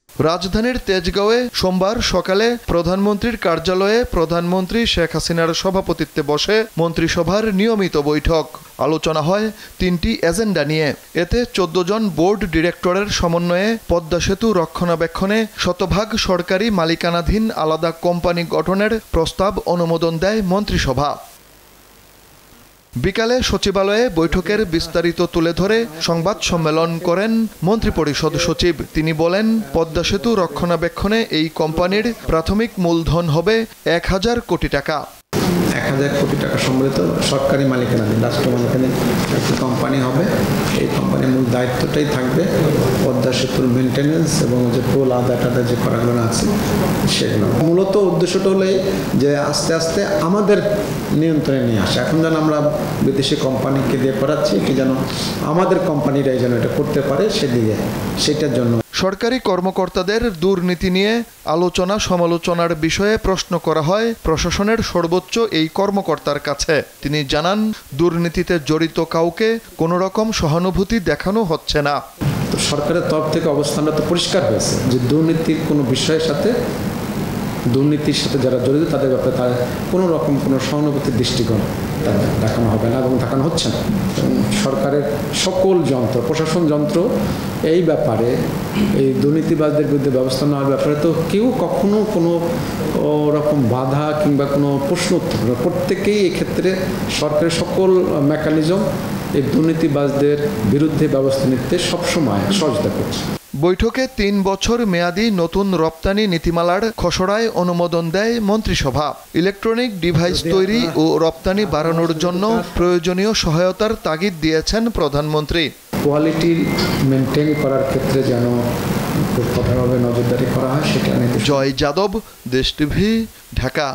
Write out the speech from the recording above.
রাজধানীর তেজগাঁওয়ে সোমবার সকালে প্রধানমন্ত্রীর কার্যালয়ে প্রধানমন্ত্রী শেখ হাসিনার সভাপতিত্বে বসে মন্ত্রিসভার নিয়মিত বৈঠক। আলোচনা হয় ৩টি এজেন্ডা নিয়ে। এতে ১৪ জন বোর্ড ডিরেক্টরের সমন্বয়ে পদ্মা সেতু রক্ষণাবেক্ষণে শতভাগ সরকারি মালিকানাধীন আলাদা কোম্পানি গঠনের প্রস্তাব অনুমোদন দেয় মন্ত্রিসভা। বিকালে সচিবালয়ে বৈঠকের বিস্তারিত তুলে ধরে সংবাদ সম্মেলন করেন মন্ত্রিপরিষদ সচিব। তিনি বলেন, পদ্মা সেতু রক্ষণাবেক্ষণে এই কোম্পানির প্রাথমিক মূলধন হবে ১,০০০ কোটি টাকা। ১,০০০ কোটি টাকা সম্বলিত সরকারি মালিকানাধীন রাষ্ট্র মালিকানাধীন একটি কোম্পানি হবে। এই কোম্পানির মূল দায়িত্বটাই থাকবে পদ্মা সেতুর মেনটেন্যান্স এবং যে টোল আদায়টা যে করাগুলো আছে সেগুলো। মূলত উদ্দেশ্যটা হলে যে আস্তে আস্তে আমাদের নিয়ন্ত্রণে নিয়ে আসে। এখন যেন আমরা বিদেশি কোম্পানিকে দিয়ে করাচ্ছি, কি যেন আমাদের কোম্পানিরাই যেন এটা করতে পারে সেটার জন্য। সরকারি কর্মকর্তাদের দুর্নীতি নিয়ে আলোচনা সমালোচনার বিষয়ে প্রশ্ন করা হয় প্রশাসনের সর্বোচ্চ এই কর্মকর্তার কাছে। তিনি জানান, দুর্নীতিতে জড়িত কাউকে কোনো রকম সহানুভূতি দেখানো হচ্ছে না। তো সরকারের তরফ থেকে অবস্থানটা তো পরিষ্কার হয়েছে যে দুর্নীতির কোনো বিষয়ের সাথে, দুর্নীতির সাথে যারা জড়িত তাদের ব্যাপারে তার কোনো রকম কোনো সহানুভূতির দৃষ্টিকোণ দেখানো হবে না এবং দেখানো হচ্ছে না। সরকারের সকল যন্ত্র, প্রশাসন যন্ত্র এই ব্যাপারে, এই দুর্নীতিবাজদের বিরুদ্ধে ব্যবস্থা নেওয়ার ব্যাপারে তো কেউ কখনো কোনো রকম বাধা কিংবা কোনো প্রশ্ন উত্থাপন করে। প্রত্যেকেই এক্ষেত্রে সরকারের সকল মেকানিজম এই দুর্নীতিবাজদের বিরুদ্ধে ব্যবস্থা নিতে সবসময় সহযোগিতা করছে। বৈঠকে ৩ বছর মেয়াদী নতুন রপ্তানি নীতিমালার খসড়ায় অনুমোদন দেয় মন্ত্রিসভা। ইলেকট্রনিক ডিভাইস তৈরি ও রপ্তানি বাড়ানোর জন্য প্রয়োজনীয় সহায়তার তাগিদ দিয়েছেন প্রধানমন্ত্রী। কোয়ালিটি মেনটেন করার ক্ষেত্রে যেন খুব কঠোরভাবে নজরদারি করা হয় সেটা। জয় যাদব, দেশ টিভি, ঢাকা।